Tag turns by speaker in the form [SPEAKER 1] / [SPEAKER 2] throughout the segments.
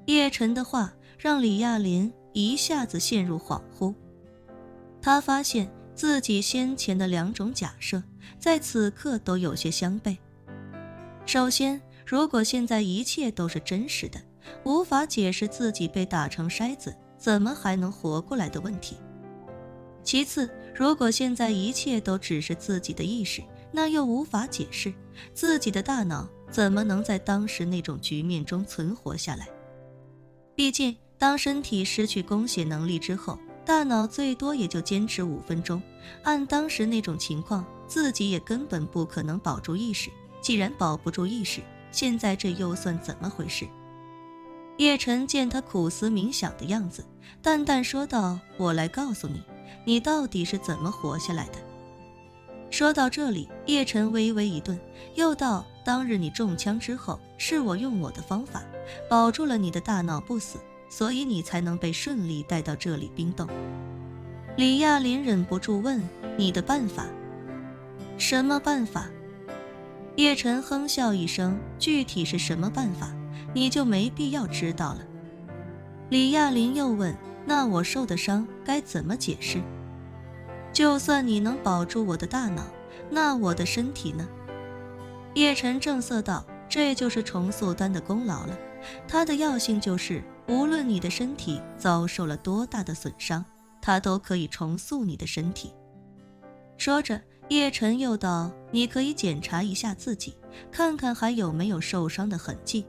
[SPEAKER 1] 叶晨的话让李亚林一下子陷入恍惚，他发现自己先前的两种假设在此刻都有些相悖。首先，如果现在一切都是真实的，无法解释自己被打成筛子怎么还能活过来的问题。其次，如果现在一切都只是自己的意识，那又无法解释自己的大脑怎么能在当时那种局面中存活下来。毕竟当身体失去供血能力之后，大脑最多也就坚持5分钟，按当时那种情况，自己也根本不可能保住意识。既然保不住意识，现在这又算怎么回事？叶晨见他苦思冥想的样子，淡淡说道：我来告诉你，你到底是怎么活下来的。说到这里，叶晨微微一顿，又道：当日你中枪之后，是我用我的方法保住了你的大脑不死，所以你才能被顺利带到这里冰冻。李亚林忍不住问：你的办法？什么办法？叶晨哼笑一声，具体是什么办法，你就没必要知道了。李亚林又问：那我受的伤该怎么解释？就算你能保住我的大脑，那我的身体呢？叶晨正色道：这就是重塑丹的功劳了，它的药性就是无论你的身体遭受了多大的损伤，它都可以重塑你的身体。说着，叶晨又道：你可以检查一下自己，看看还有没有受伤的痕迹。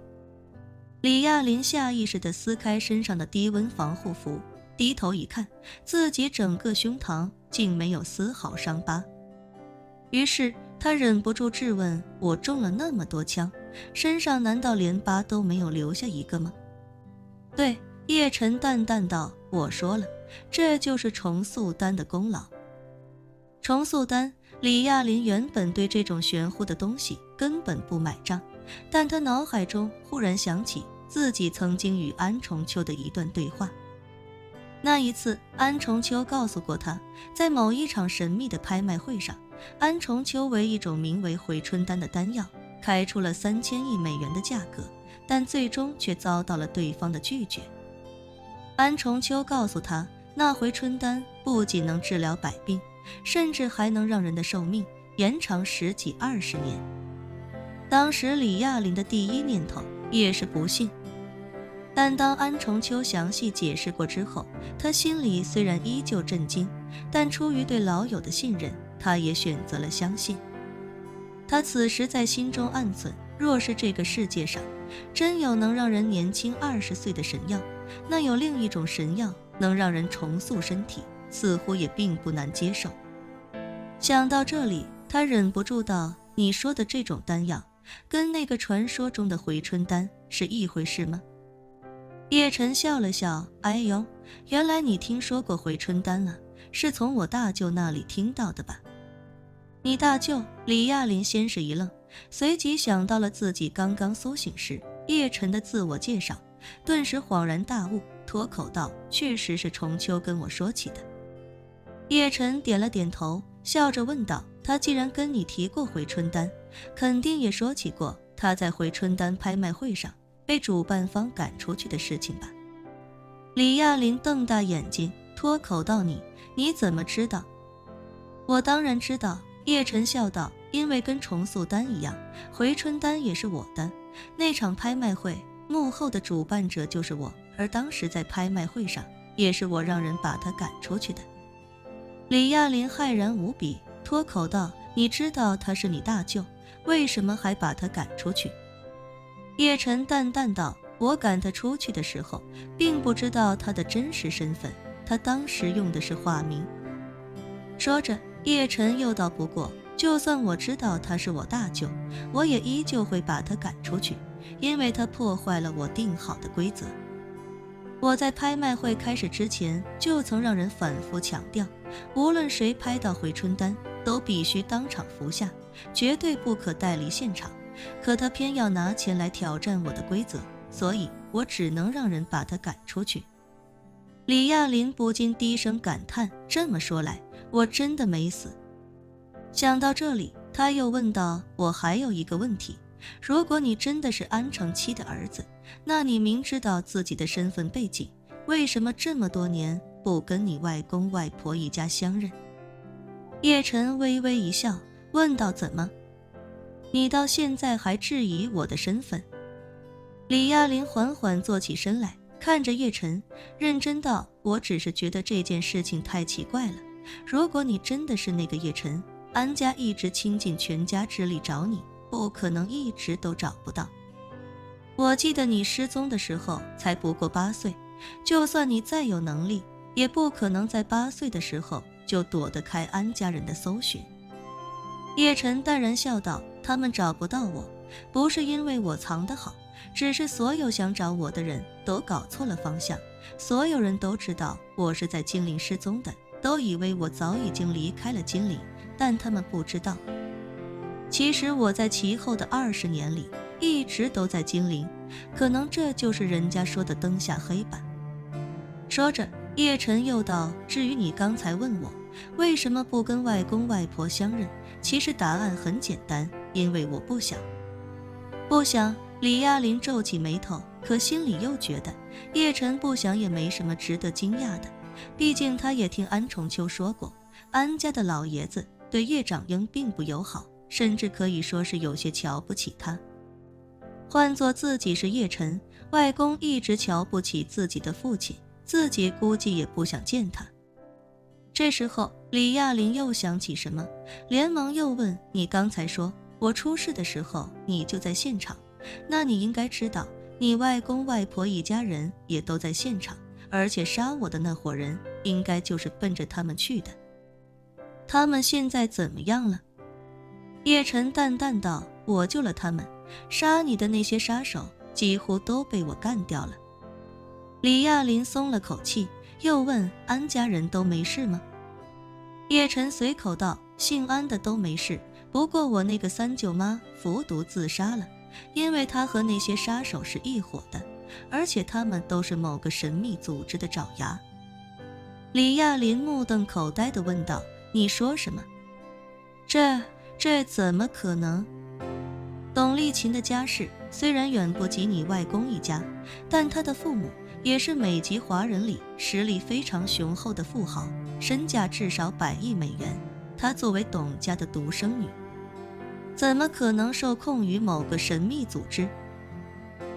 [SPEAKER 1] 李亚林下意识地撕开身上的低温防护服，低头一看，自己整个胸膛竟没有丝毫伤疤。于是他忍不住质问：我中了那么多枪，身上难道连疤都没有留下一个吗？对，叶晨淡淡道：我说了，这就是重塑丹的功劳。重塑丹，李亚林原本对这种玄乎的东西根本不买账，但他脑海中忽然想起自己曾经与安重秋的一段对话。那一次，安重秋告诉过他，在某一场神秘的拍卖会上，安重秋为一种名为回春丹的丹药开出了3000亿美元的价格，但最终却遭到了对方的拒绝。安重秋告诉他，那回春丹不仅能治疗百病，甚至还能让人的寿命延长10几20年。当时李亚林的第一念头也是不信，但当安重秋详细解释过之后，他心里虽然依旧震惊，但出于对老友的信任，他也选择了相信。他此时在心中暗忖，若是这个世界上真有能让人年轻20岁的神药，那有另一种神药能让人重塑身体，似乎也并不难接受。想到这里，他忍不住道：你说的这种丹药跟那个传说中的回春丹是一回事吗？叶晨笑了笑：哎呦，原来你听说过回春丹了，是从我大舅那里听到的吧？你大舅？李亚林先是一愣，随即想到了自己刚刚苏醒时叶晨的自我介绍，顿时恍然大悟，脱口道：确实是重秋跟我说起的。叶晨点了点头，笑着问道：他既然跟你提过回春丹，肯定也说起过他在回春丹拍卖会上被主办方赶出去的事情吧？李亚林瞪大眼睛，脱口道：你怎么知道？我当然知道。叶晨笑道：因为跟重塑丹一样，回春丹也是我的。那场拍卖会幕后的主办者就是我，而当时在拍卖会上也是我让人把他赶出去的。李亚林骇然无比，脱口道：你知道他是你大舅，为什么还把他赶出去？叶晨淡淡道：我赶他出去的时候并不知道他的真实身份，他当时用的是化名。说着，叶晨又道：不过就算我知道他是我大舅，我也依旧会把他赶出去，因为他破坏了我定好的规则。我在拍卖会开始之前就曾让人反复强调，无论谁拍到回春丹都必须当场服下，绝对不可带离现场，可他偏要拿钱来挑战我的规则，所以我只能让人把他赶出去。李亚林不禁低声感叹，这么说来，我真的没死。想到这里，他又问道：我还有一个问题，如果你真的是安成期的儿子，那你明知道自己的身份背景，为什么这么多年不跟你外公外婆一家相认？叶晨微微一笑，问道：怎么？你到现在还质疑我的身份？李亚林缓缓坐起身来，看着叶晨，认真道：我只是觉得这件事情太奇怪了。如果你真的是那个叶晨，安家一直倾尽全家之力找你，不可能一直都找不到。我记得你失踪的时候才不过8岁，就算你再有能力，也不可能在8岁的时候就躲得开安家人的搜寻。叶晨淡然笑道：他们找不到我，不是因为我藏得好，只是所有想找我的人都搞错了方向。所有人都知道我是在金陵失踪的，都以为我早已经离开了金陵，但他们不知道，其实我在其后的20年里一直都在金陵，可能这就是人家说的灯下黑板。说着，叶晨又道：至于你刚才问我为什么不跟外公外婆相认，其实答案很简单，因为我不想。不想？李亚林皱起眉头，可心里又觉得叶晨不想也没什么值得惊讶的，毕竟他也听安重秋说过，安家的老爷子对叶长英并不友好，甚至可以说是有些瞧不起他。换作自己是叶晨，外公一直瞧不起自己的父亲，自己估计也不想见他。这时候李亚林又想起什么，连忙又问：你刚才说我出事的时候你就在现场，那你应该知道你外公外婆一家人也都在现场，而且杀我的那伙人应该就是奔着他们去的。他们现在怎么样了？叶晨淡淡道：我救了他们，杀你的那些杀手几乎都被我干掉了。李亚林松了口气，又问：安家人都没事吗？叶晨随口道：姓安的都没事，不过我那个三舅妈服毒自杀了，因为她和那些杀手是一伙的，而且他们都是某个神秘组织的爪牙。李亚林目瞪口呆地问道：你说什么？这怎么可能？董丽琴的家世虽然远不及你外公一家，但她的父母也是美籍华人里实力非常雄厚的富豪，身价至少100亿美元。她作为董家的独生女，怎么可能受控于某个神秘组织？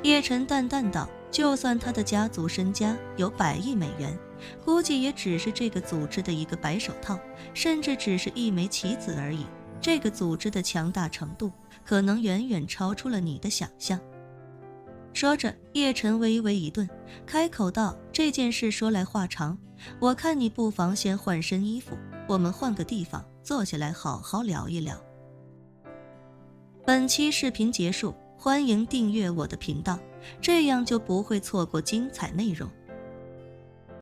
[SPEAKER 1] 叶晨淡淡道：就算她的家族身家有100亿美元，估计也只是这个组织的一个白手套，甚至只是一枚棋子而已。这个组织的强大程度可能远远超出了你的想象。说着，叶晨微微一顿，开口道：这件事说来话长，我看你不妨先换身衣服，我们换个地方坐下来好好聊一聊。本期视频结束，欢迎订阅我的频道，这样就不会错过精彩内容。